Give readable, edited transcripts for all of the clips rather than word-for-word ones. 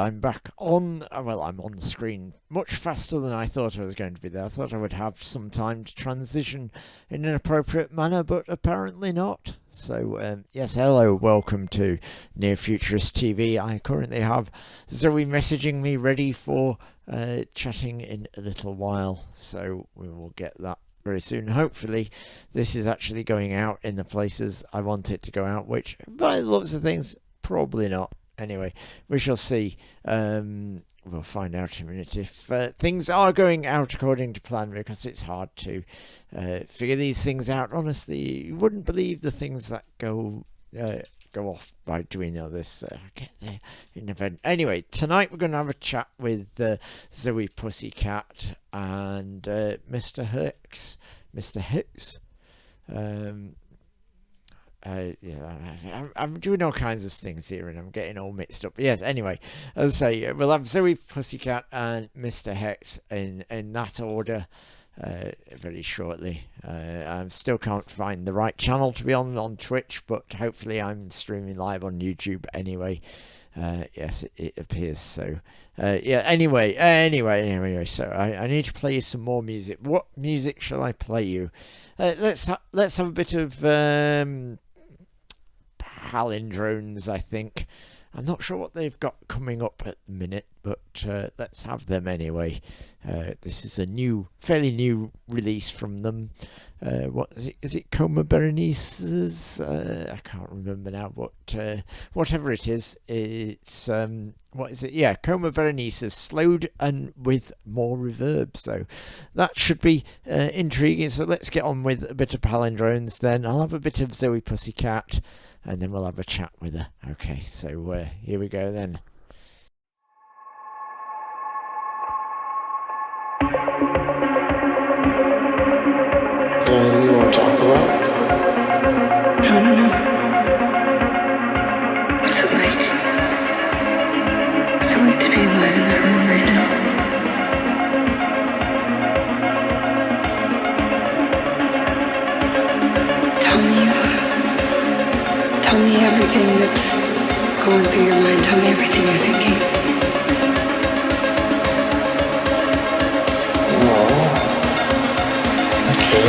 I'm back on, well, I'm on screen much faster than I thought I was going to be there. I thought I would have some time to transition in an appropriate manner, but apparently not. So, yes, hello, welcome to Near Futurist TV. I currently have Zoe messaging me ready for chatting in a little while, so we will get that very soon. Hopefully this is actually going out in the places I want it to go out, which by the looks of things, probably not. Anyway, we shall see. We'll find out in a minute if things are going out according to plan, because it's hard to figure these things out. Honestly, you wouldn't believe the things that go off by doing all this. Get there in event. Anyway, tonight we're going to have a chat with Zoe Pussycat and Mr. Hicks. Mr. Hicks. Yeah, I'm doing all kinds of things here and I'm getting all mixed up. Yes, anyway, as I say, we'll have Zoe Pussycat and Mr. Hex in that order very shortly. I still can't find the right channel to be on Twitch, but hopefully I'm streaming live on YouTube anyway. Yes, it appears so. Yeah, anyway, so I need to play you some more music. What music shall I play you? Let's have a bit of Palindrones, I think. I'm not sure what they've got coming up at the minute, but let's have them anyway. This is a fairly new release from them. What is it? Is it Coma Berenices? I can't remember now, but whatever it is, it's what is it? Yeah, Coma Berenices, slowed and with more reverb. So that should be intriguing. So let's get on with a bit of Palindrones then. I'll have a bit of Zoe Pussycat, and then we'll have a chat with her. Okay, so here we go then. Anything you want to talk about? I don't know. What's it like? What's it like to be alive in that room right now? Tell me everything that's going through your mind. Tell me everything you're thinking. Okay.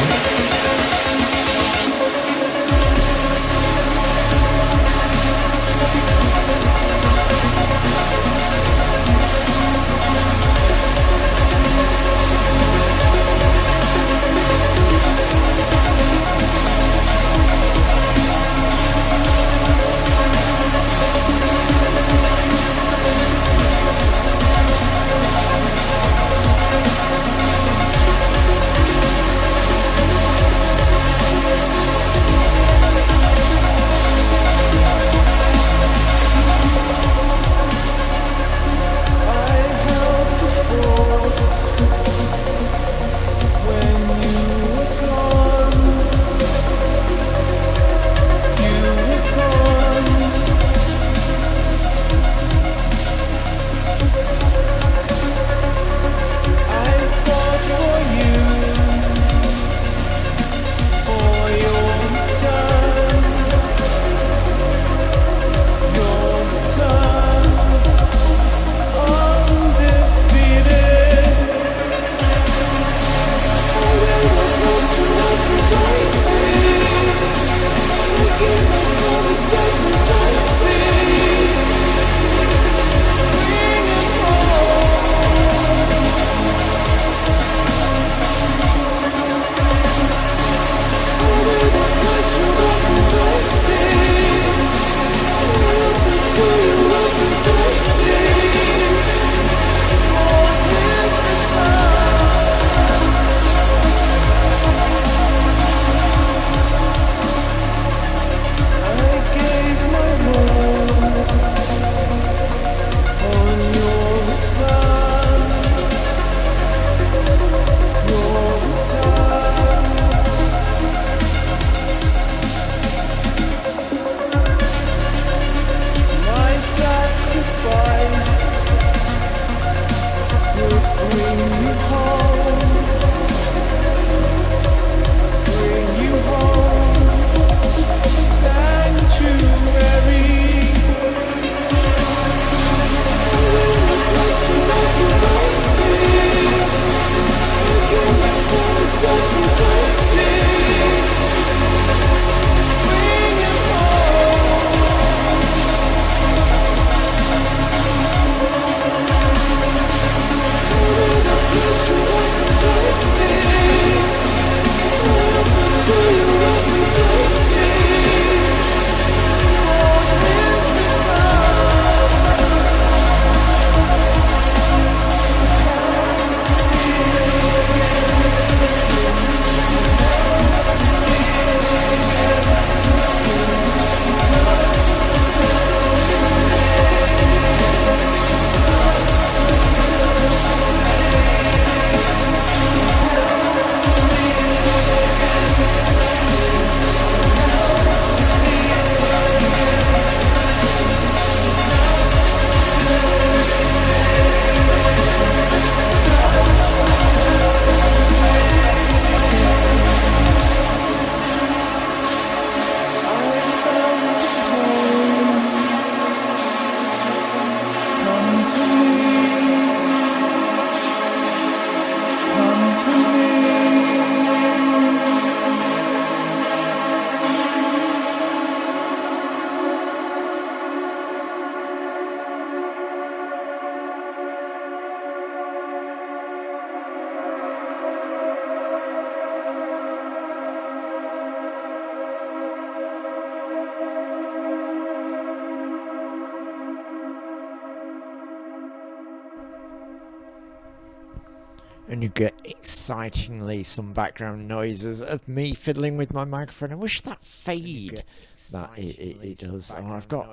and you get excitingly some background noises of me fiddling with my microphone. I wish that fade that it does. Oh, I've got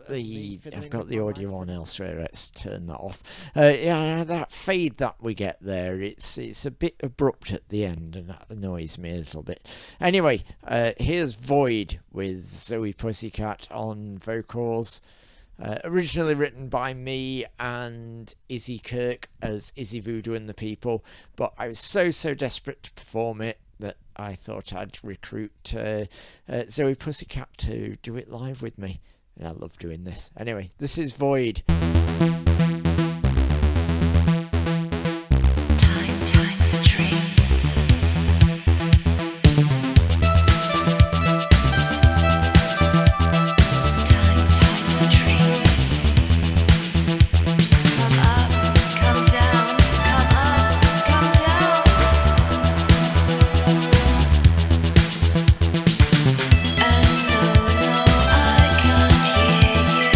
the audio on elsewhere. Let's turn that off. Yeah, that fade that we get there, it's a bit abrupt at the end, and that annoys me a little bit. Anyway, here's Void with Zoe Pussycat on vocals. Originally written by me and Izzy Kirk as Izzy Voodoo and the People, but I was so desperate to perform it that I thought I'd recruit Zoe Pussycat to do it live with me, and I love doing this. Anyway, this is Void. Time for dreams. Time for dreams. Come up, come down, come up, come down. And no, I can't hear you.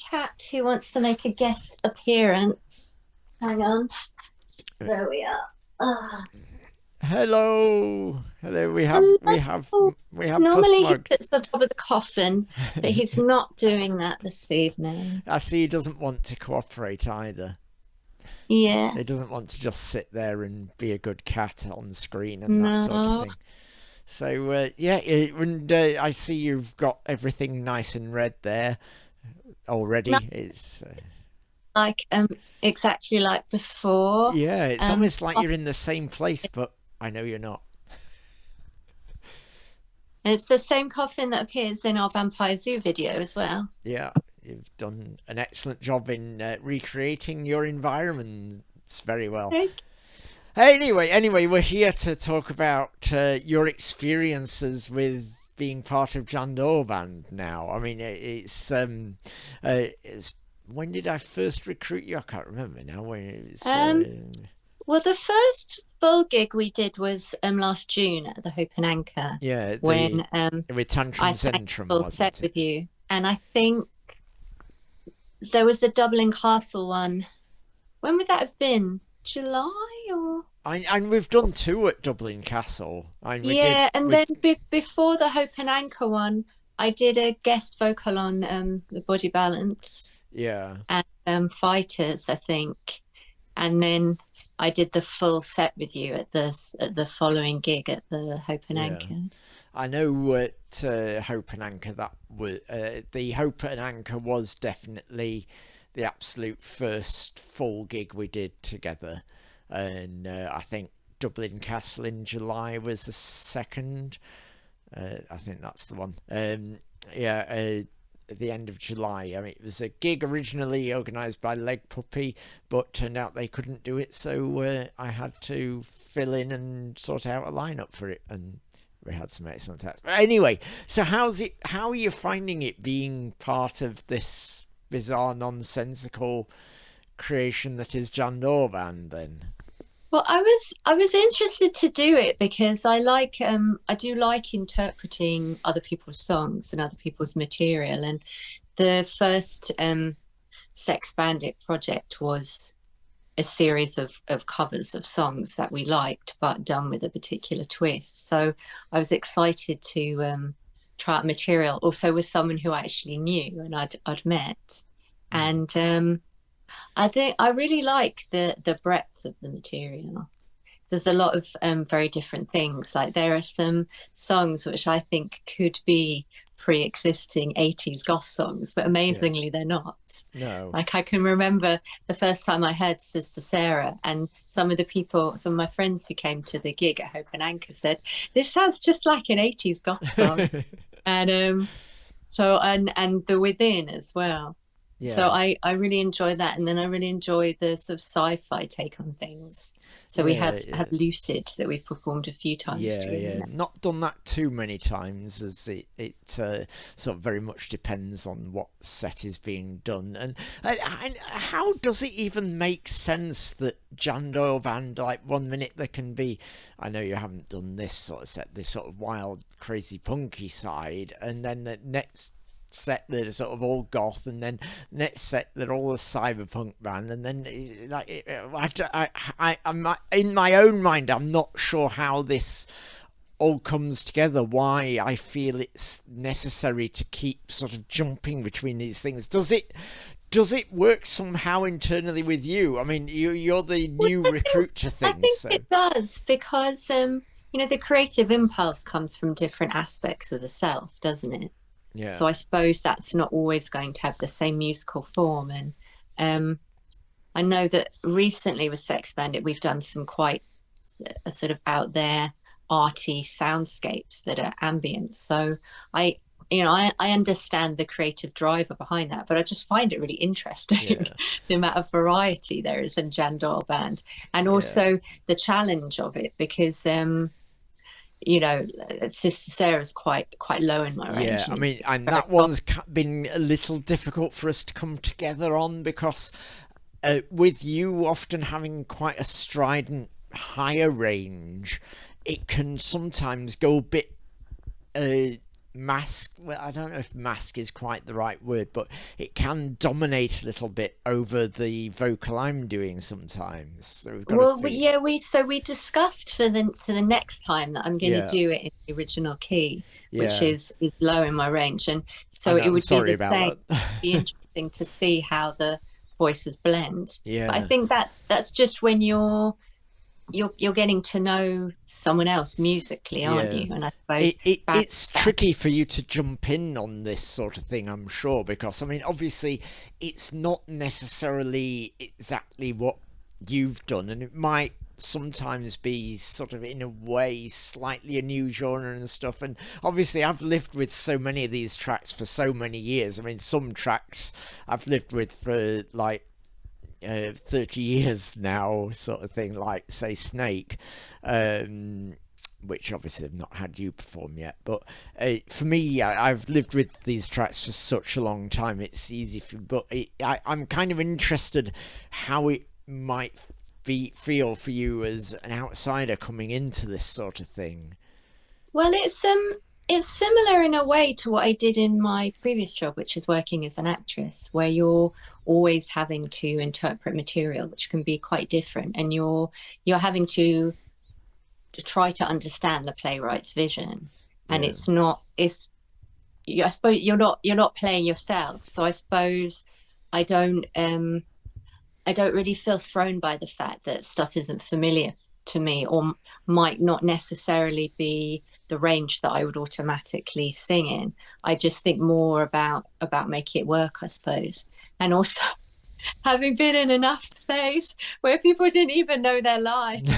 Pussycat who wants to make a guest appearance. Hang on. There we are. Hello. We have Normally Puss he Mugs. sits on top of the coffin, but he's not doing that this evening. I see he doesn't want to cooperate either. Yeah. He doesn't want to just sit there and be a good cat on screen and that sort of thing. So, I see you've got everything nice and red there already. No. It's Like exactly like before. yeah, it's almost like you're in the same place, but I know you're not. It's the same coffin that appears in our Vampire Zoo video as well. Yeah, you've done an excellent job in recreating your environments very well. Anyway, we're here to talk about your experiences with being part of Jan Doyle Band now. I mean, it's when did I first recruit you? I can't remember now. When it was, well, the first full gig we did was last June at the Hope and Anchor. Yeah, when with Tantrum I sang Zentrum, full set with you, and I think there was the Dublin Castle one. When would that have been? July or? And we've done two at Dublin Castle. Then before the Hope and Anchor one, I did a guest vocal on the Body Balance. Yeah. And Fighters, I think, and then I did the full set with you at the following gig at the Hope and Anchor. I know at Hope and Anchor that was the Hope and Anchor was definitely the absolute first full gig we did together, and I think Dublin Castle in July was the second. I think that's the one. At the end of July. I mean, it was a gig originally organised by Leg Puppy, but turned out they couldn't do it, so I had to fill in and sort out a lineup for it, and we had some excellent acts. But anyway, so how are you finding it being part of this bizarre, nonsensical creation that is Jan Doyle Band then? Well, I was interested to do it because I do like interpreting other people's songs and other people's material. And the first Sex Bandit project was a series of covers of songs that we liked, but done with a particular twist. So I was excited to try out material also with someone who I actually knew and I'd met. And I think I really like the breadth of the material. There's a lot of very different things. Like there are some songs which I think could be pre-existing 80s goth songs, but amazingly they're not. No. Like I can remember the first time I heard Sister Sarah, and some of my friends who came to the gig at Hope and Anchor said, "This sounds just like an 80s goth song." And and The Within as well. Yeah. So I really enjoy that, and then I really enjoy the sort of sci-fi take on things. So we have Lucid that we've performed a few times too. Yeah, not done that too many times, as it sort of very much depends on what set is being done. And how does it even make sense that Jan Doyle Band, like one minute there can be, I know you haven't done this sort of set, this sort of wild, crazy, punky side, and then the next set they're sort of all goth, and then next set they're all a cyberpunk band, and then like I'm in my own mind I'm not sure how this all comes together, why I feel it's necessary to keep sort of jumping between these things. Does it work somehow internally with you? I mean, you're the new recruit to things. I think it does, because the creative impulse comes from different aspects of the self, doesn't it? Yeah. So I suppose that's not always going to have the same musical form. And I know that recently with Sex Bandit, we've done some quite sort of out there arty soundscapes that are ambient. So I understand the creative driver behind that, but I just find it really interesting, the amount of variety there is in Jan Doyle Band, and also the challenge of it, because Sister Sarah's quite low in my range. Yeah, I mean, and that one's been a little difficult for us to come together on, because with you often having quite a strident higher range, it can sometimes go a bit mask, well, I don't know if mask is quite the right word, but it can dominate a little bit over the vocal I'm doing sometimes. So we've got Well, we discussed for the next time that I'm going to Yeah. do it in the original key, which Yeah. is low in my range, and so I know, it would be sorry the about same. that. It'd be interesting to see how the voices blend. But I Yeah. think that's just when you're getting to know someone else musically, aren't Yeah. you? And I suppose It's tricky for you to jump in on this sort of thing, I'm sure, because I mean, obviously, it's not necessarily exactly what you've done, and it might sometimes be sort of in a way slightly a new genre and stuff. And obviously, I've lived with so many of these tracks for so many years. I mean, some tracks I've lived with for like 30 years now, sort of thing, like say Snake, which obviously I've not had you perform yet, but for me, I've lived with these tracks for such a long time, it's easy for, but I'm kind of interested how it might feel for you as an outsider coming into this sort of thing. Well, it's similar in a way to what I did in my previous job, which is working as an actress, where you're always having to interpret material, which can be quite different, and you're having to try to understand the playwright's vision. And Yeah. I suppose you're not playing yourself. So I suppose I don't really feel thrown by the fact that stuff isn't familiar to me, or might not necessarily be the range that I would automatically sing in. I just think more about making it work, I suppose. And also having been in enough plays where people didn't even know their lines.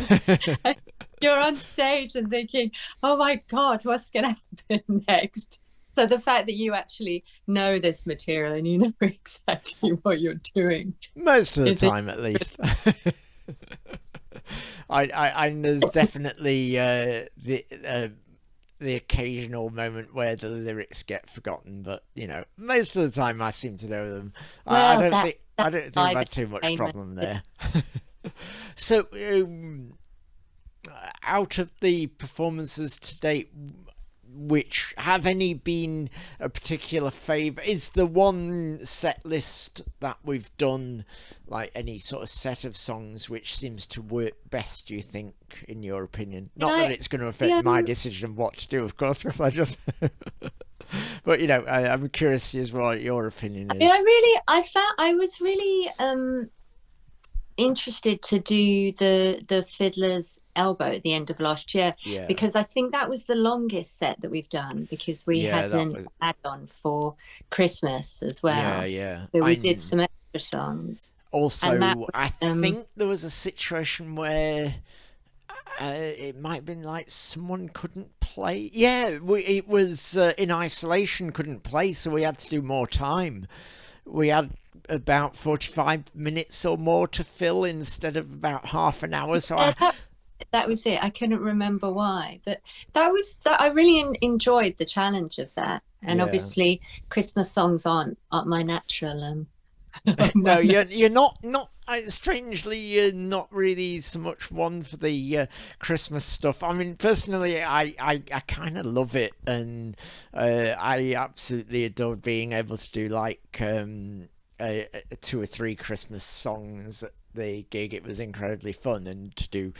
You're on stage and thinking, oh my God, what's going to happen next? So the fact that you actually know this material and you know exactly what you're doing. Most of the time, at least. I there's definitely the occasional moment where the lyrics get forgotten, but you know, most of the time I seem to know them. I don't think I've had too much problem there. So, out of the performances to date, which have any been a particular favourite? Is the one set list that we've done like any sort of set of songs which seems to work best, do you think, in your opinion? Not that it's going to affect my decision of what to do, of course, because I just but you know, I'm curious as what your opinion is. I was really interested to do the Fiddler's Elbow at the end of last year, because I think that was the longest set that we've done, because we had an add-on for Christmas as well. So we did some extra songs. Also, I think there was a situation where it might have been like someone couldn't play. It was in isolation, couldn't play, so we had to do more time. We had about 45 minutes or more to fill instead of about half an hour. So that was it. I couldn't remember why, but that I really enjoyed the challenge of that. And obviously, Christmas songs aren't my natural. No, you're not. Strangely, you're not really so much one for the Christmas stuff. I mean, personally, I kind of love it, and I absolutely adore being able to do like 2 or 3 Christmas songs at the gig. It was incredibly fun, and to do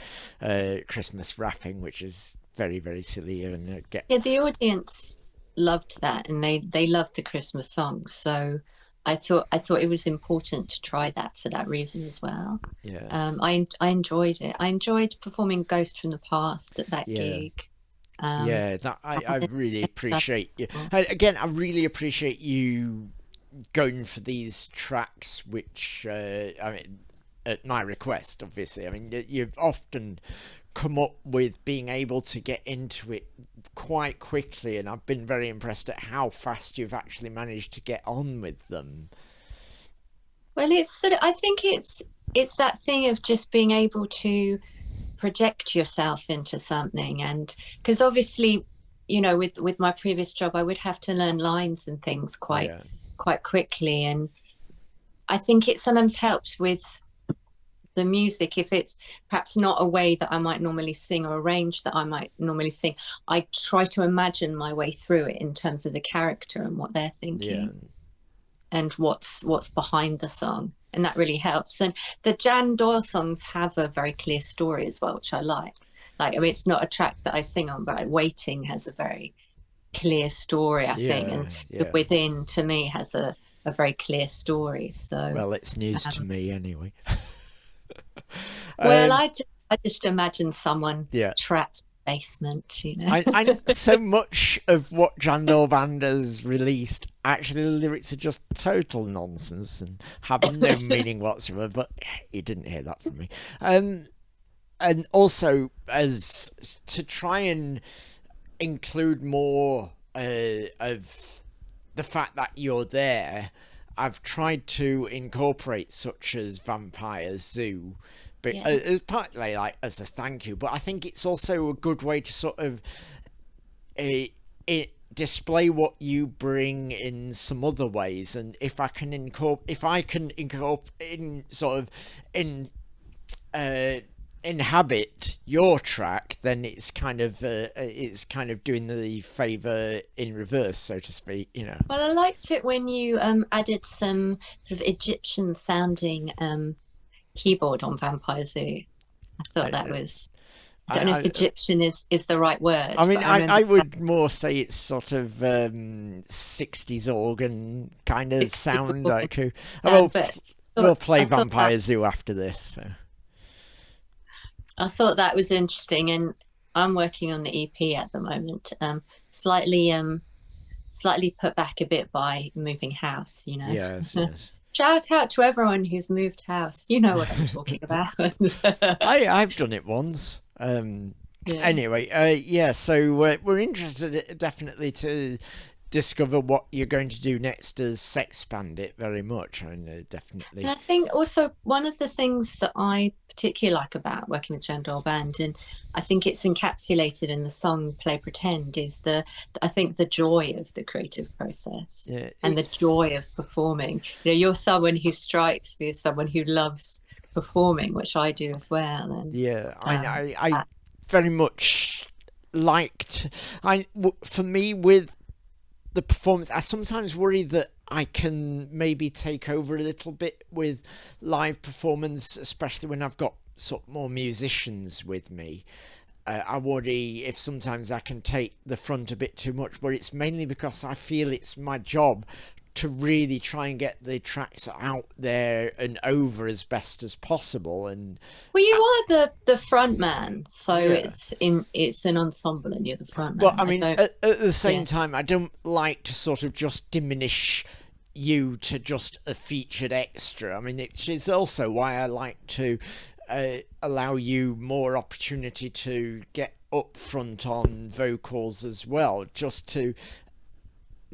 Christmas rapping, which is very, very silly, and the audience loved that, and they loved the Christmas songs. So I thought it was important to try that for that reason as well. I enjoyed it. I enjoyed performing Ghost from the Past at that gig. I really appreciate you. Again, I really appreciate you going for these tracks, which I mean, at my request, obviously. I mean, you've often come up with being able to get into it quite quickly, and I've been very impressed at how fast you've actually managed to get on with them. Well, I think it's that thing of just being able to project yourself into something, and because obviously, you know, with my previous job, I would have to learn lines and things quite quickly, and I think it sometimes helps with the music, if it's perhaps not a way that I might normally sing or a range that I might normally sing, I try to imagine my way through it in terms of the character and what they're thinking and what's behind the song. And that really helps. And the Jan Doyle songs have a very clear story as well, which I like. Like, I mean, it's not a track that I sing on, but Waiting has a very clear story, I think. And the Within, to me, has a very clear story. So, well, it's news to me anyway. Well, I just imagine someone trapped in the basement, you know. I so much of what Jan Doyle Band has released, actually the lyrics are just total nonsense and have no meaning whatsoever, but you didn't hear that from me. And also, as to try and include more of the fact that you're there, I've tried to incorporate such as Vampire Zoo, but as partly like as a thank you. But I think it's also a good way to sort of display what you bring in some other ways. And if I can inhabit your track, then it's kind of doing the favor in reverse, so to speak, you know. Well, I liked it when you added some sort of Egyptian sounding keyboard on Vampire Zoo. I thought that was, I don't know if Egyptian is the right word. I mean, I would more say it's sort of 60s organ kind of sound. Like, we'll play Vampire Zoo after this, so. I thought that was interesting, and I'm working on the EP at the moment. Slightly put back a bit by moving house, you know. Yes. Shout out to everyone who's moved house. You know what I'm talking about. I've done it once. Anyway, so we're interested definitely to discover what you're going to do next as Sex Bandit very much. Definitely. And I think also one of the things that I particularly like about working with Jan Doyle Band, and I think it's encapsulated in the song Play Pretend, is I think the joy of the creative process and the joy of performing. You know, you're someone who strikes me as someone who loves performing, which I do as well. And I very much liked, for me with the performance, I sometimes worry that I can maybe take over a little bit with live performance, especially when I've got sort of more musicians with me. I worry if sometimes I can take the front a bit too much, but it's mainly because I feel it's my job to really try and get the tracks out there and over as best as possible. And well, you are the front man, so it's an ensemble and you're the front man. Well, I mean, at the same time, I don't like to sort of just diminish you to just a featured extra. I mean, it is also why I like to allow you more opportunity to get up front on vocals as well, just to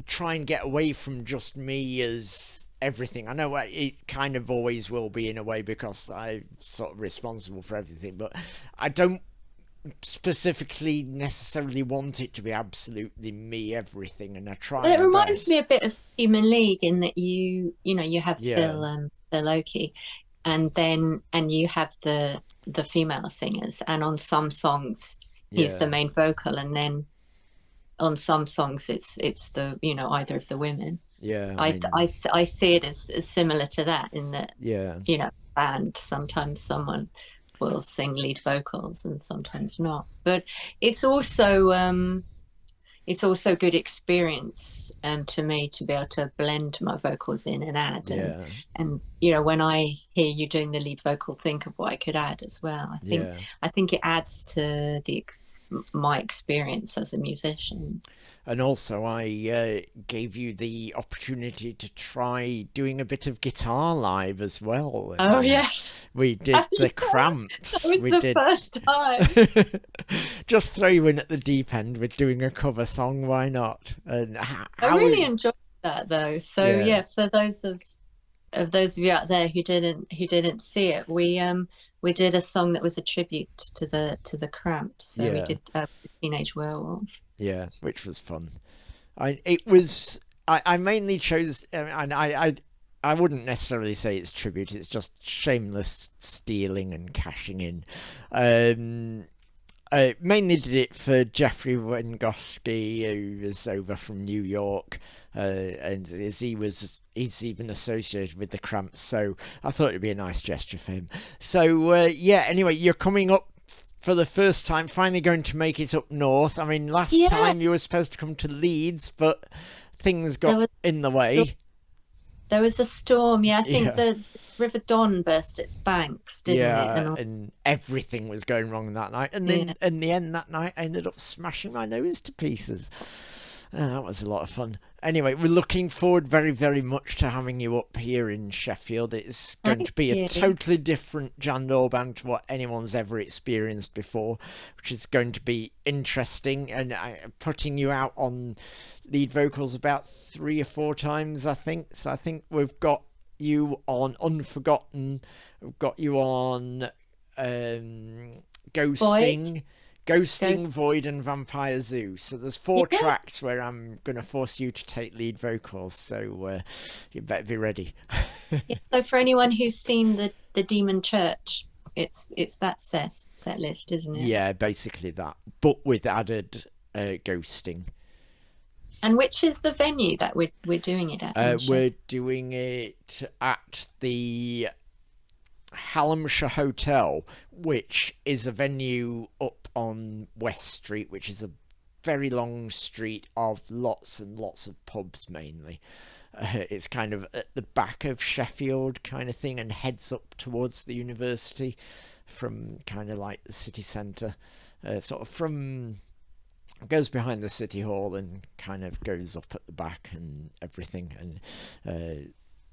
try and get away from just me as everything. I know it kind of always will be in a way because I'm sort of responsible for everything, but I don't specifically necessarily want it to be absolutely me everything, and I try. It reminds me a bit of Human League in that you have Phil Loki, and you have the female singers, and on some songs he's the main vocal, and then on some songs it's the either of the women. I see it as similar to that, in that band, sometimes someone will sing lead vocals and sometimes not, but it's also good experience to me to be able to blend my vocals in and add and when I hear you doing the lead vocal, think of what I could add as well. I think it adds to my experience as a musician. And also I gave you the opportunity to try doing a bit of guitar live as well. We did the Cramps. That was the first time. Just throw you in at the deep end with doing a cover song, why not? And I really enjoyed that though. So for those of you out there who didn't see it, we did a song that was a tribute to the Cramps. So we did Teenage Werewolf. Yeah, which was fun. I mainly chose, and I wouldn't necessarily say it's tribute. It's just shameless stealing and cashing in. I mainly did it for Jeffrey Wengoski, who was over from New York, and he's even associated with the Cramps, so I thought it'd be a nice gesture for him. So anyway, you're coming up for the first time, finally going to make it up north. I mean, last time you were supposed to come to Leeds, but things got in the way. There was a storm, I think the River Don burst its banks, didn't it? And everything was going wrong that night. And then in the end that night, I ended up smashing my nose to pieces. That was a lot of fun. Anyway, we're looking forward very, very much to having you up here in Sheffield. It's going to be a totally different Jan Doyle Band to what anyone's ever experienced before, which is going to be interesting. And putting you out on lead vocals about 3 or 4 times, I think. So I think we've got you on Unforgotten, we've got you on Ghosting, Void and Vampire Zoo. So there's 4 tracks where I'm going to force you to take lead vocals, so you better be ready. So for anyone who's seen the Demon Church, it's that set list, isn't it? Yeah, basically that, but with added ghosting. And which is the venue that we're doing it at? We're doing it at the Hallamshire Hotel, which is a venue up on West Street, which is a very long street of lots and lots of pubs mainly. It's kind of at the back of Sheffield kind of thing, and heads up towards the university from kind of like the city centre, sort of from... goes behind the city hall and kind of goes up at the back and everything, and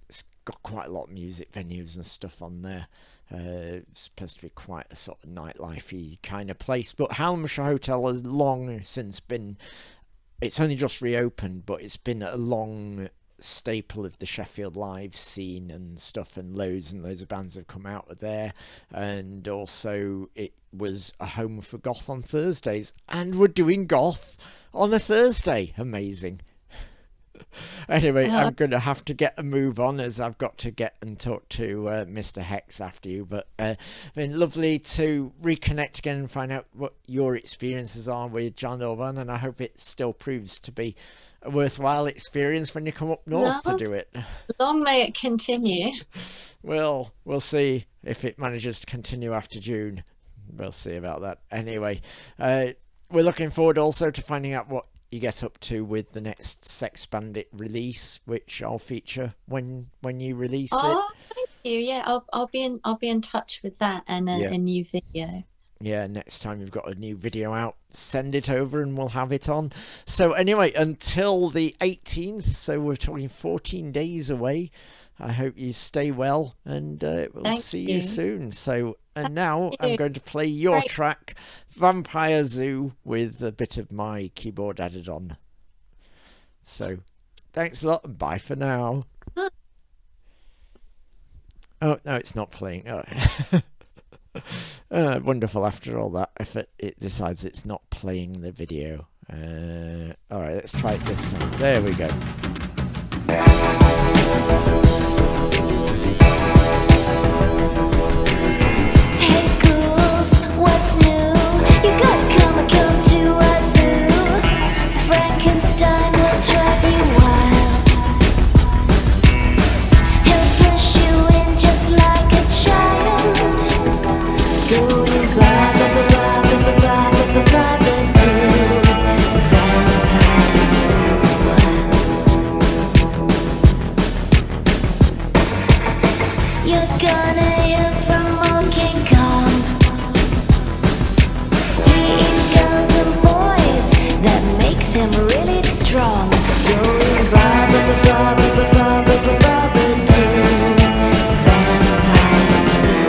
it's got quite a lot of music venues and stuff on there. It's supposed to be quite a sort of nightlife-y kind of place, but Hallamshire Hotel has long since been, it's only just reopened, but it's been a long staple of the Sheffield live scene and stuff, and loads of bands have come out of there. And also it was a home for Goth on Thursdays, and we're doing Goth on a Thursday. Amazing. Anyway, I'm going to have to get a move on, as I've got to get and talk to Mr. Hex after you. But it's been lovely to reconnect again and find out what your experiences are with Jan Doyle Band, and I hope it still proves to be a worthwhile experience when you come up north to do it. Long may it continue. Well, we'll see if it manages to continue after June. We'll see about that. Anyway, we're looking forward also to finding out what you get up to with the next Sex Bandit release, which I'll feature when you release it. Oh, thank you. Yeah, I'll be in touch with that and a new video. Yeah, next time you've got a new video out, send it over and we'll have it on. So anyway, until the 18th, so we're talking 14 days away. I hope you stay well, and we'll see you soon. So, and now I'm going to play your track, Vampire Zoo, with a bit of my keyboard added on. So, thanks a lot, and bye for now. Oh, no, it's not playing. Oh. Wonderful after all that, if it decides it's not playing the video. Alright, let's try it this time. There we go. Hey ghouls, what's new? You gotta come to a zoo. Frankenstein will drive you wild. He'll push you in just like a child. Going blah blah blah blah blah blah blah blah blah to Vampire Zoo. You're gonna hear from old King Kong. He eats girls and boys, that makes him really strong. Going blah blah blah blah blah blah blah blah blah blah to Vampire Zoo.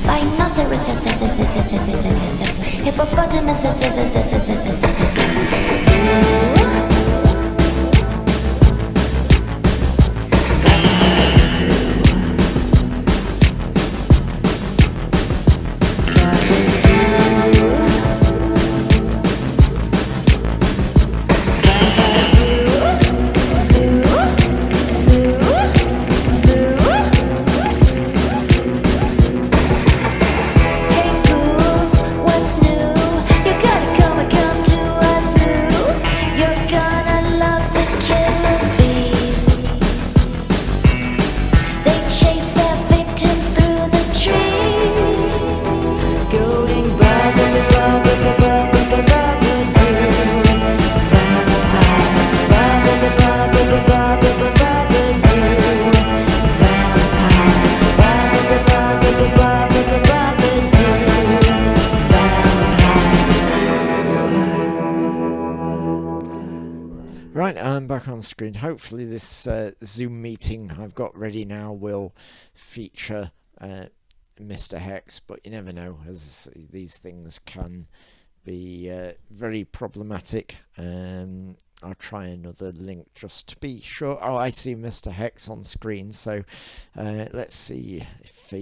Rhinoceroses, hippopotamuses, hippopotamuses. screen. Hopefully this Zoom meeting I've got ready now will feature Mr. Hex, but you never know, as these things can be very problematic. I'll try another link just to be sure. Oh, I see Mr. Hex on screen, so let's see if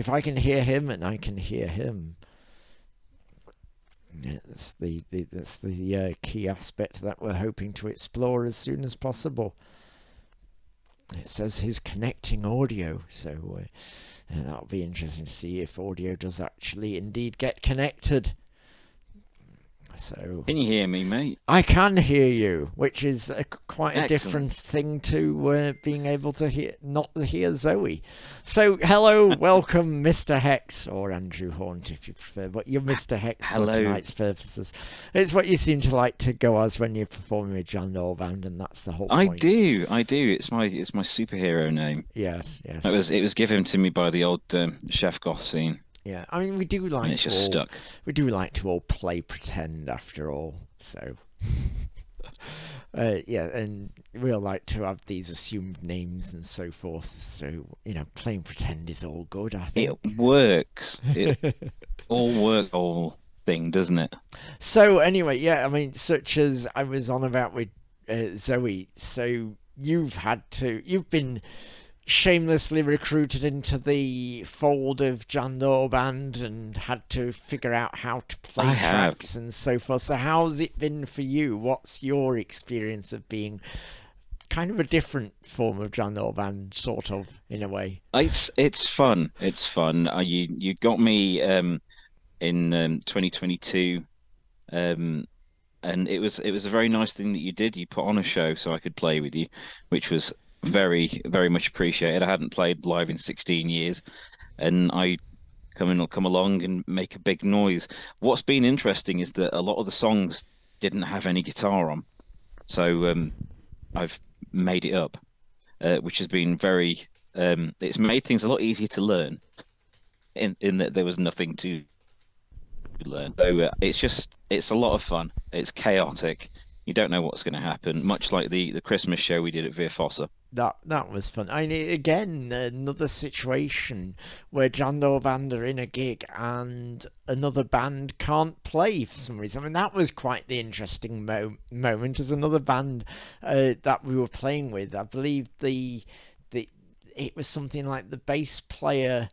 I can hear him and I can hear him. Yeah, that's the key aspect that we're hoping to explore as soon as possible. It says he's connecting audio, so that'll be interesting to see if audio does actually indeed get connected. So can you hear me, mate? I can hear you, which is quite a Excellent. different thing to being able to not hear Zoe. So hello, welcome, Mr. Hex, or AndrewHawnt if you prefer, but you're Mr. Hex for Hello. tonight's purposes. It's what you seem to like to go as when you're performing with Jan Doyle Band, and that's the whole I point. do. It's my superhero name. Yes. It was given to me by the old chef goth scene. Yeah, I mean, we do like And it's just stuck. We do like to all play pretend after all, so yeah, and we all like to have these assumed names and so forth. So playing pretend is all good. I think It works. It all works, whole thing, doesn't it? So anyway, yeah, I mean, such as I was on about with Zoe. So you've been shamelessly recruited into the fold of Jan Doyle Band and had to figure out how to play I have. tracks and so forth. So how's it been for you? What's your experience of being kind of a different form of Jan Doyle Band, sort of, in a way? It's fun. It's fun. You got me in 2022, and it was a very nice thing that you did. You put on a show so I could play with you, which was very, very much appreciated. I hadn't played live in 16 years, and I come along and make a big noise. What's been interesting is that a lot of the songs didn't have any guitar on, so I've made it up, which has been very. It's made things a lot easier to learn, in that there was nothing to learn. So it's a lot of fun. It's chaotic. You don't know what's going to happen. Much like the Christmas show we did at Veer Fossa. That was fun. I mean, again, another situation where Jan Doyle Band are in a gig and another band can't play for some reason. I mean, that was quite the interesting moment as another band that we were playing with. I believe it was something like the bass player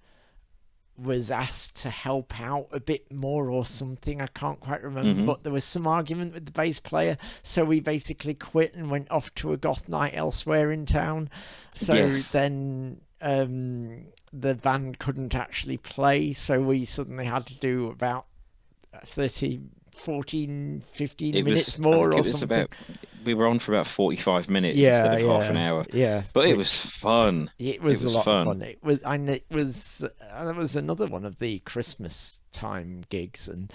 was asked to help out a bit more or something. I can't quite remember, but there was some argument with the bass player, so we basically quit and went off to a goth night elsewhere in town. So Yes. then the band couldn't actually play, so we suddenly had to do about 14, 15 minutes more or something. We were on for about 45 minutes Yeah, instead of half an hour. Yeah, But it was fun. It was a lot fun. of fun. It was another one of the Christmas time gigs, and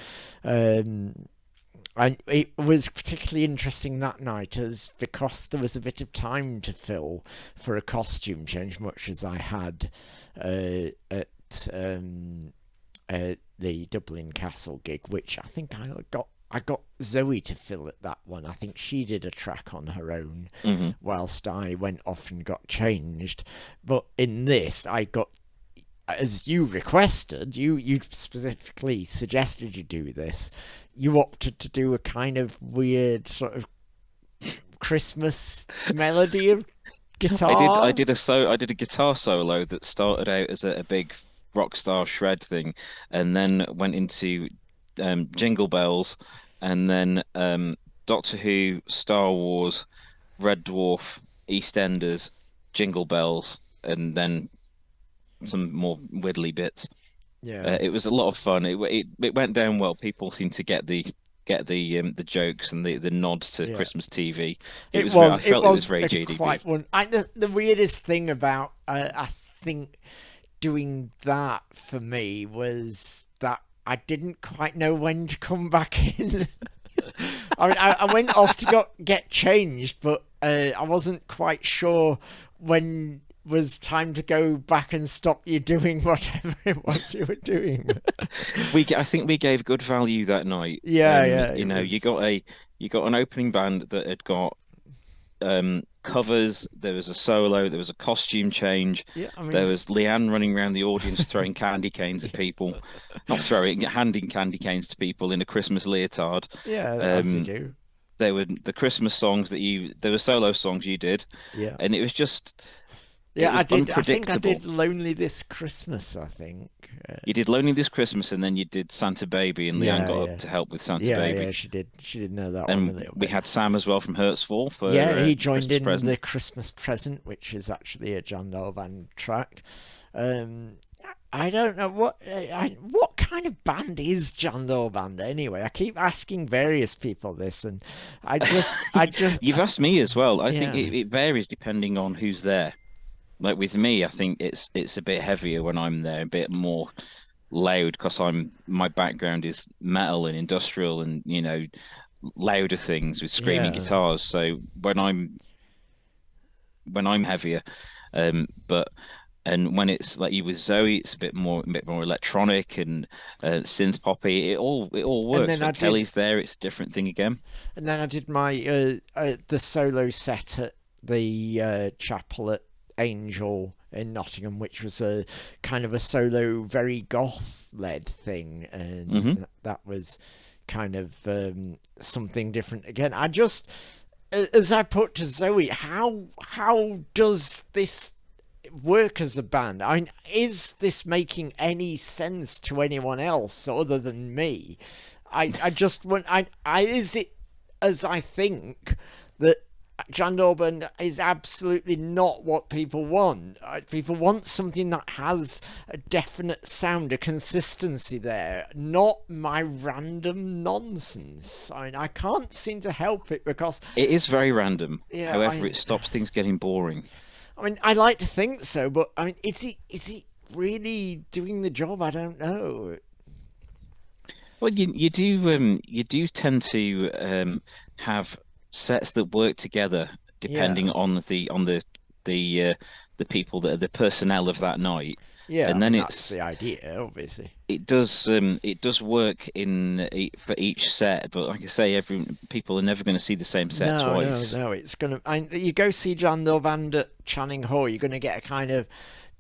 it was particularly interesting that night, as because there was a bit of time to fill for a costume change, much as I had at the Dublin Castle gig, which I think I got Zoe to fill at that one. I think she did a track on her own, whilst I went off and got changed. But in this, I got, as you requested, you specifically suggested you do this. You opted to do a kind of weird sort of Christmas melody of guitar. I did a guitar solo that started out as a big rock star shred thing, and then went into Jingle Bells, and then Doctor Who, Star Wars, Red Dwarf, EastEnders, Jingle Bells, and then some more widdly bits. Yeah, it was a lot of fun. It went down well. People seemed to get the jokes and the nod to Christmas TV. I felt it was very JDB. Quite one. The weirdest thing about I think doing that for me was that I didn't quite know when to come back in. I mean, I went off to get changed, but I wasn't quite sure when was time to go back and stop you doing whatever it was you were doing. I think we gave good value that night. Yeah. You got an opening band that had got covers, there was a solo, there was a costume change, Yeah, I there mean, was Leanne running around the audience throwing candy canes at people, not throwing, handing candy canes to people in a Christmas leotard. yeah, as you Um, do. there were the Christmas songs there were solo songs you did, Yeah. and it Yeah, I was did. I think I unpredictable. did Lonely This Christmas, I think. You did Lonely This Christmas, and then you did Santa Baby, and Leanne Yeah, got up yeah. to help with Santa Yeah, Baby. yeah, she did. She did know that one a And little we bit. had Sam as well from Hertzfall for Yeah, he joined Christmas in present. the Christmas Present, which is actually a Jan Doyle Band track. Um, I don't know what kind of band is Jan Doyle Band anyway. I keep asking various people this, and I just, You've asked me as well. I think yeah, it varies depending on who's there. Like with me, I think it's a bit heavier when I'm there, a bit more loud because my background is metal and industrial and louder things with screaming yeah. guitars. So when I'm heavier, but and when it's like you with Zoe, it's a bit more electronic and synth poppy. It all And works. then I When did, Kelly's there, it's a different thing again. and then I did my the solo set at the chapel at Angel in Nottingham, which was a kind of a solo, very goth led thing, Hmm. and that was kind of something different again. I just, as I put to Zoe, how does this work as a band? I mean, is this making any sense to anyone else other than me? I just want I is it as I think that Jan Doyle Band is absolutely not what people want. People want something that has a definite sound, a consistency there, not my random nonsense. I mean, I can't seem to help it because, It is very random. yeah, However, it stops things getting boring. I mean, I like to think so, but I mean, is he really doing the job? I don't know. Well, you do tend to have sets that work together Yeah, depending on the people that are the personnel of that night, yeah. I and then mean, that's the idea, obviously. it does work for each set. But like I say, every people are never going to see the same set No, no, twice. no. It's gonna. You go see Jan Doyle Band at Channing Hall, you're gonna get a kind of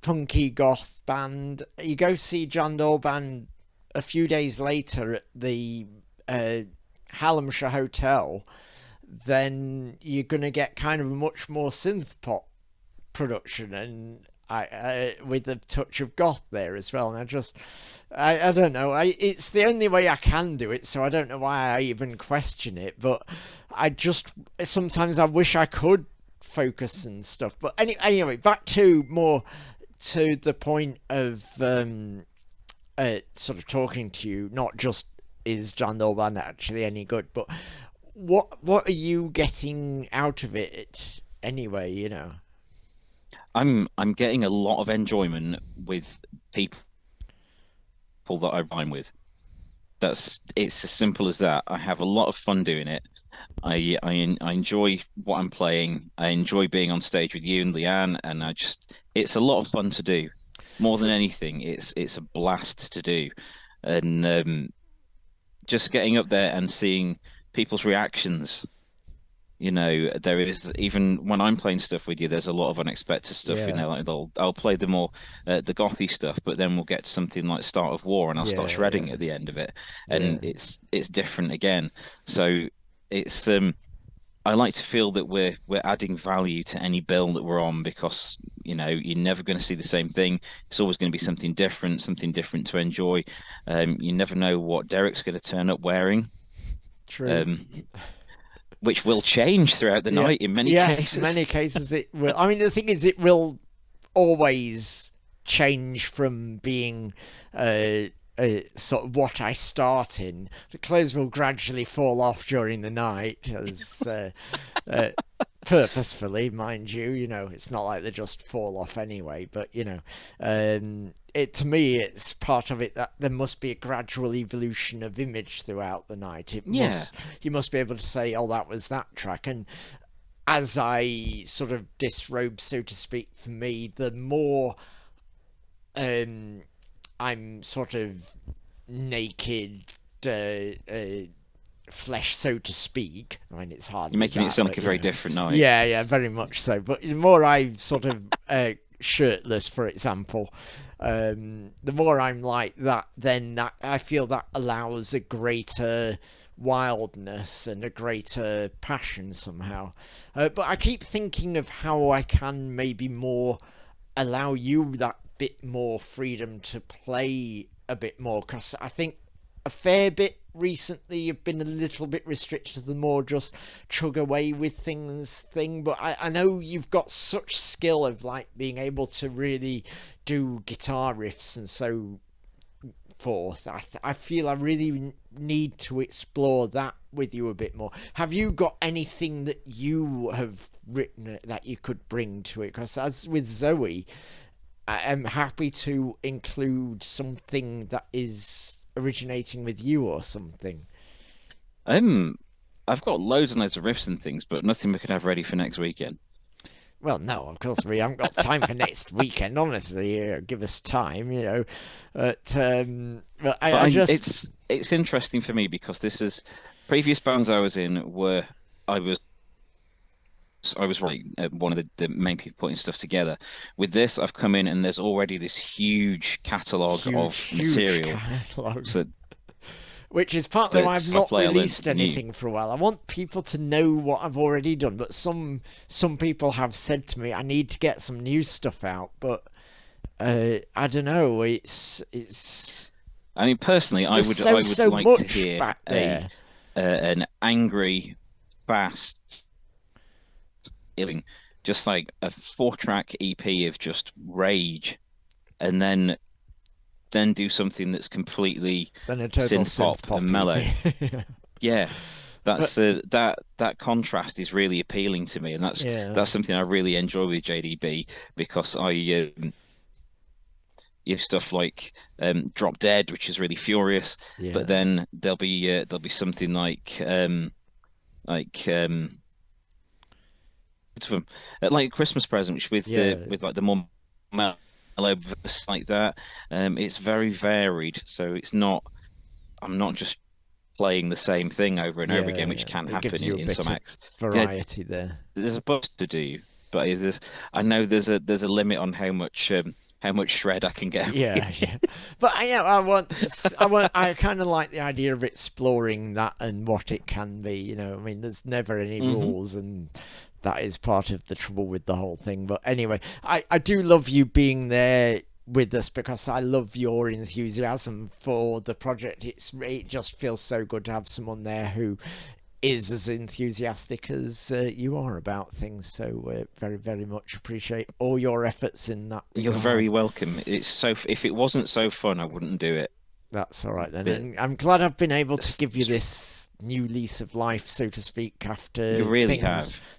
punky goth band. You go see Jan Doyle Band a few days later at the Hallamshire Hotel, then you're gonna get kind of a much more synth pop production, and with a touch of goth there as well. And I don't know. It's the only way I can do it, so I don't know why I even question it. But I just sometimes I wish I could focus and stuff. But anyway, back to more to the point of sort of talking to you. Not just is Jan Doyle Band actually any good, but what are you getting out of it anyway? I'm getting a lot of enjoyment with people that I rhyme with. It's as simple as that. I have a lot of fun doing it. I enjoy what I'm playing. I enjoy being on stage with you and Leanne, and it's a lot of fun to do. More than anything, it's a blast to do, and just getting up there and seeing people's reactions. There is even when I'm playing stuff with you, there's a lot of unexpected stuff in Yeah, there. Like I'll play the more the gothy stuff, but then we'll get to something like Start of War, and I'll start yeah, shredding yeah, at the end of it, yeah. and it's different again. So it's I like to feel that we're adding value to any bill that we're on because you're never going to see the same thing. It's always going to be something different to enjoy. You never know what Derek's going to turn up wearing. True. Um, which will change throughout the Yeah. night in many Yes, cases. many cases it will. I mean, the thing is, it will always change from being sort of what I start in. The clothes will gradually fall off during the night, as uh, purposefully, mind you. It's not like they just fall off anyway. But it to me, it's part of it that there must be a gradual evolution of image throughout the night. Yeah, You must be able to say, oh, that was that track, and as I sort of disrobe, so to speak, for me, the more I'm sort of naked, flesh, so to speak. I mean, it's hard. You're making it sound like a very different night. Yeah, very much so. But the more I sort of shirtless, for example, the more I'm like that, then I feel that allows a greater wildness and a greater passion somehow. But I keep thinking of how I can maybe more allow you that bit more freedom to play a bit more, because I think a fair bit recently you've been a little bit restricted to the more just chug away with things thing. But I know you've got such skill of like being able to really do guitar riffs and so forth. I feel I really need to explore that with you a bit more. Have you got anything that you have written that you could bring to it? Because as with Zoe, I am happy to include something that is originating with you or something. I've got loads and loads of riffs and things, but nothing we could have ready for next weekend. Well, no, of course we haven't got time for next weekend. Honestly, give us time, you know. But I just it's interesting for me because this is previous bands I was in were I was writing one of the main people putting stuff together. With this, I've come in and there's already this huge catalogue of material. So, which is partly why I've not released anything new. For a while. I want people to know what I've already done, but some people have said to me I need to get some new stuff out, but I don't know. It's. I mean, personally, I would like to hear an angry, fast, just like a 4-track EP of just rage, and then do something that's completely synth-pop and mellow. Yeah, that's that contrast is really appealing to me, and that's something I really enjoy with JDB, because I you have stuff like Drop Dead, which is really furious, but then there'll be something like Christmas Present, which with like the more mellow verse like that. It's very varied, so I'm not just playing the same thing over and over again, which can happen in some acts. Variety there. There's a bunch to do, but I know there's a limit on how much shred I can get. Yeah. But I kind of like the idea of exploring that and what it can be. You know, I mean, there's never any rules, and that is part of the trouble with the whole thing. But anyway, I do love you being there with us, because I love your enthusiasm for the project. It just feels so good to have someone there who is as enthusiastic as you are about things. So very, very much appreciate all your efforts in that regard. You're very welcome. If it wasn't so fun, I wouldn't do it. That's all right then. And I'm glad I've been able to give you this new lease of life, so to speak, after you really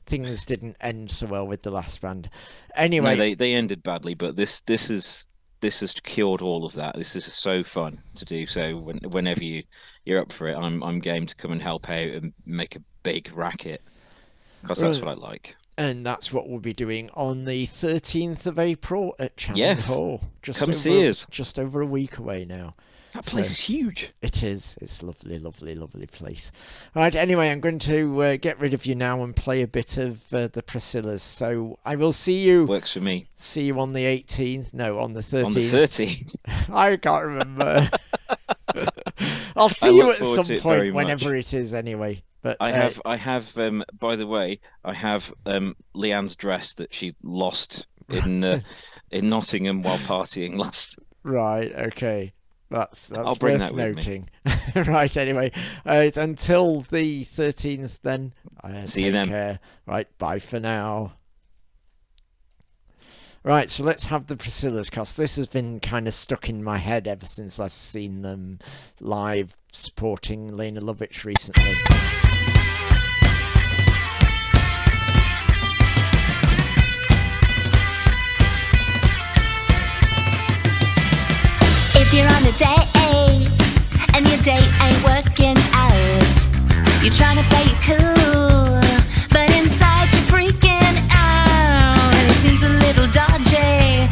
things didn't end so well with the last band. Anyway, no, they ended badly, but this has cured all of that. This is so fun to do. So whenever you're up for it, I'm game to come and help out and make a big racket, because that's what I like. And that's what we'll be doing on the 13th of April at Chatham Hall. Come see us. Just over a week away now. That place is huge. It is. It's a lovely, lovely, lovely place. All right, anyway, I'm going to get rid of you now and play a bit of the Priscillas. So I will see you. Works for me. See you on the 18th. No, on the 13th. On the 13th. I can't remember. I'll see you at some point, whenever it is, anyway. But I have. By the way, I have Leanne's dress that she lost in Nottingham while partying last. Right. Okay. That's I'll bring worth that noting. Right. Anyway, until the 13th, then. See you then. Care. Right. Bye for now. Right, so let's have the Priscillas, because this has been kind of stuck in my head ever since I've seen them live supporting Lena Lovitch recently. If you're on a date and your date ain't working out, you're trying to play it cool, but inside you're freaking out. It seems a little dodgy.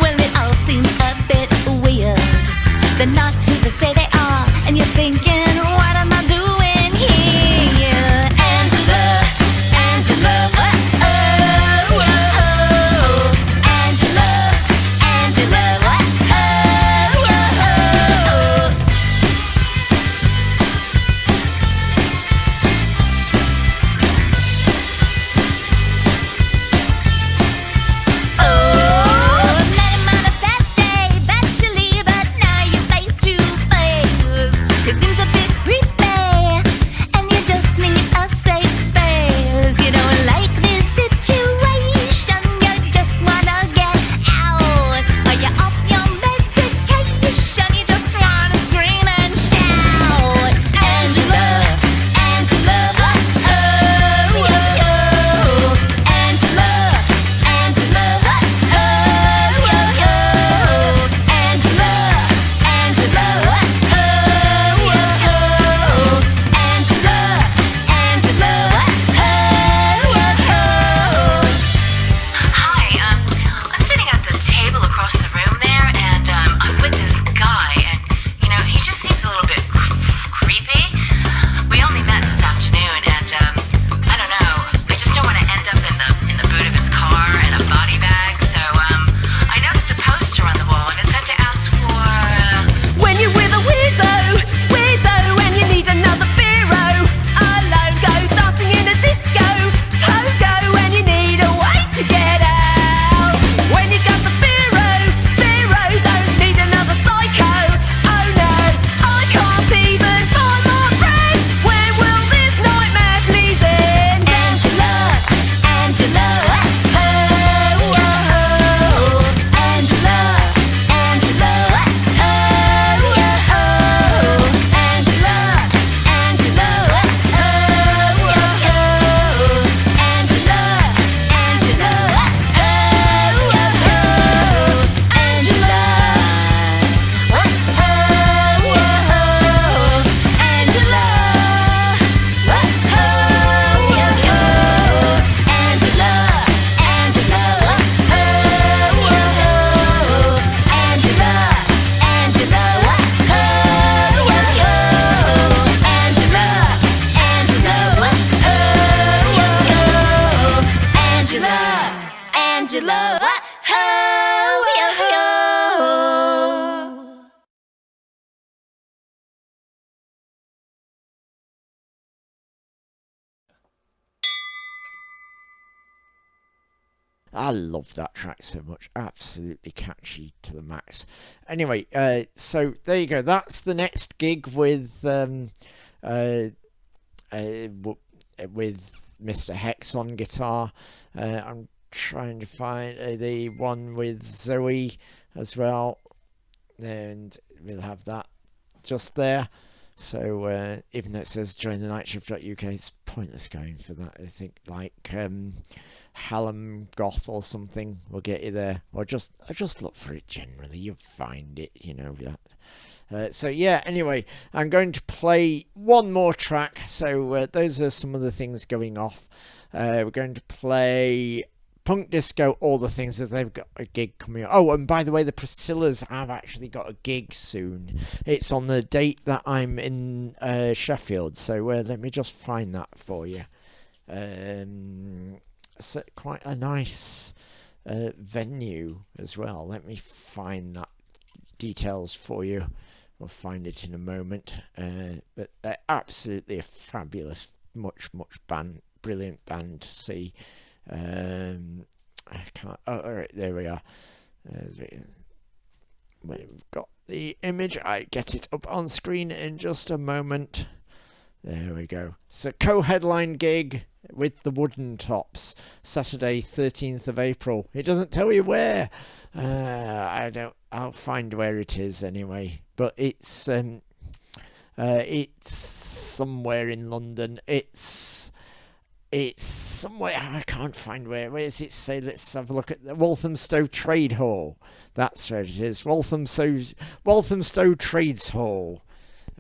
Well, it all seems a bit weird. They're not who they say they are, and you're thinking, what am I doing here? I love that track so much. Absolutely catchy to the max. Anyway, so there you go. That's the next gig with Mr. Hex on guitar. I'm trying to find the one with Zoe as well, and we'll have that just there. So even though it says join the night shift.uk, it's pointless going for that. I think like Hallam Goth or something will get you there, or just look for it generally. You'll find it, you know that. So yeah, anyway, I'm going to play one more track. So those are some of the things going off. We're going to play Punk Disco, all the things that they've got a gig coming up. Oh, and by the way, the Priscillas have actually got a gig soon. It's on the date that I'm in Sheffield. So let me just find that for you. It's quite a nice venue as well. Let me find that details for you. We'll find it in a moment. But they're absolutely a fabulous, much brilliant band to see. I can't. Oh, all right, there we are. We've got the image. I get it up on screen in just a moment. There we go. It's a co-headline gig with the Wooden Tops, Saturday 13th of April. It doesn't tell you where. I'll find where it is anyway. But it's somewhere in London. It's somewhere, I can't find where does it say? Let's have a look at the Walthamstow Trade Hall. That's where it is. Walthamstow Trades Hall.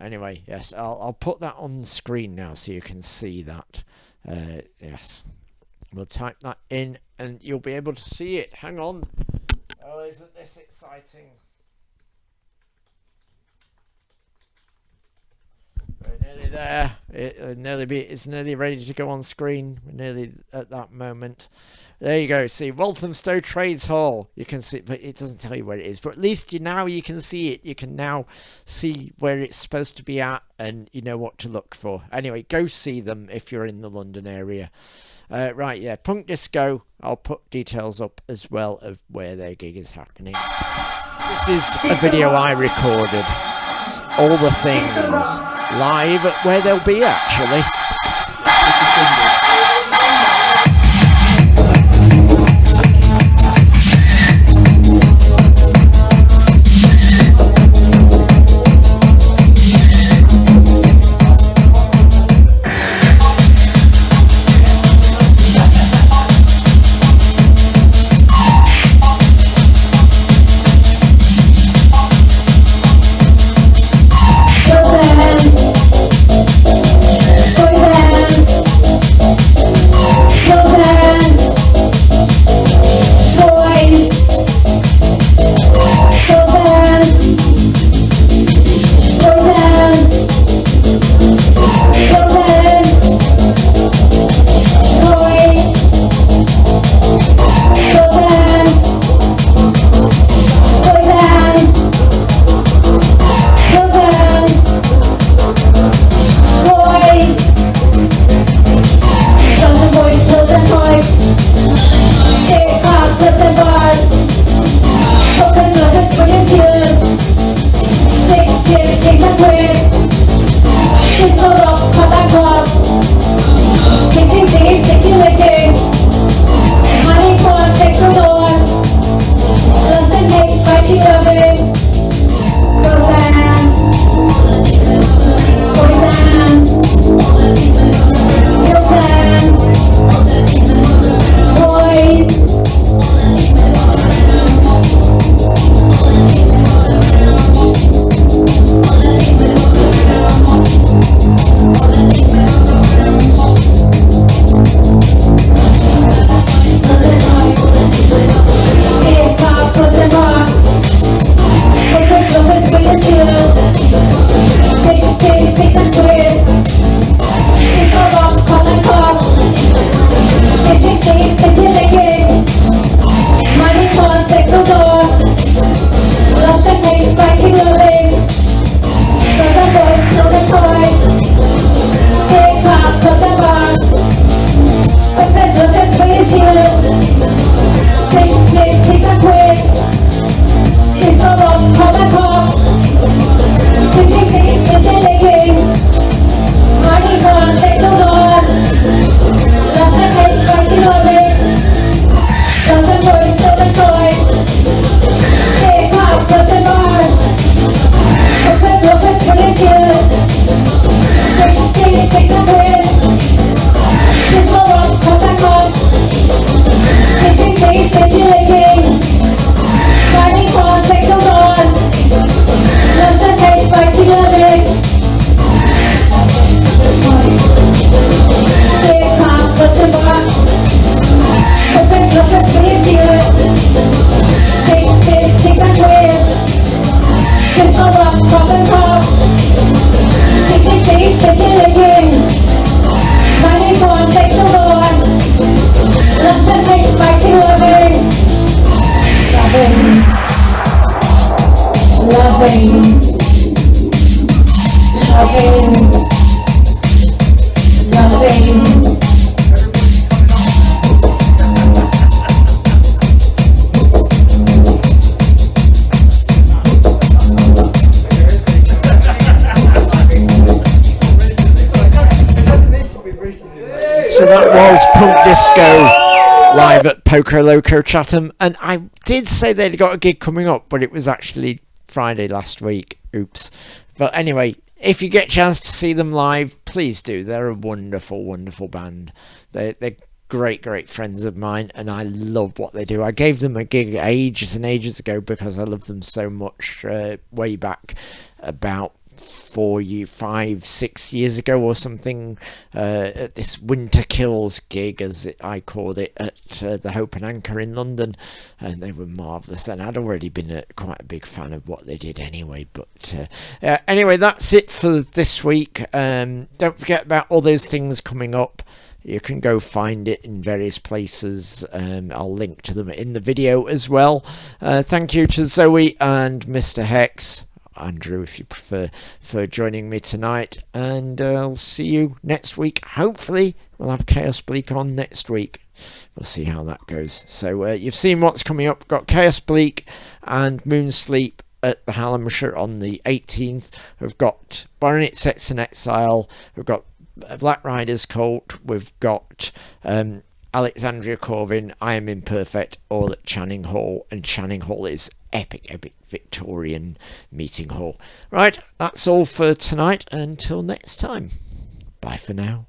Anyway, yes, I'll put that on the screen now so you can see that. Yes, we'll type that in and you'll be able to see it. Hang on. Oh, isn't this exciting? We're nearly there. It's nearly ready to go on screen. We're nearly at that moment. There you go. See, Walthamstow Trades Hall. You can see, but it doesn't tell you where it is. But at least you can see it. You can now see where it's supposed to be at, and you know what to look for. Anyway, go see them if you're in the London area. Right, yeah, Punk Disco. I'll put details up as well of where their gig is happening. This is a video I recorded. It's all the things live where they'll be actually. Boy band. So that was Punk Disco live at Poco Loco Chatham, and I did say they'd got a gig coming up, but it was actually Friday last week. Oops. But anyway, if you get a chance to see them live, please do. They're a wonderful, wonderful band. They're great friends of mine, and I love what they do. I gave them a gig ages and ages ago because I love them so much, way back about 5-6 years ago or something, at this Winter Kills gig, as I called it, at the Hope and Anchor in London, and they were marvellous, and I'd already been quite a big fan of what they did anyway. But anyway, that's it for this week. Don't forget about all those things coming up. You can go find it in various places. I'll link to them in the video as well. Thank you to Zoe and Mr. Hex, Andrew if you prefer, for joining me tonight, and I'll see you next week. Hopefully we'll have Chaos Bleak on next week. We'll see how that goes. So you've seen what's coming up. We've got Chaos Bleak and Moonsleep at the Hallamshire on the 18th. We've got Berenices in Exile. We've got Black Riders Cult. We've got Alexandria Corvin, I Am Imperfect, all at Channing Hall, and Channing Hall is epic Victorian meeting hall. Right, that's all for tonight. Until next time, bye for now.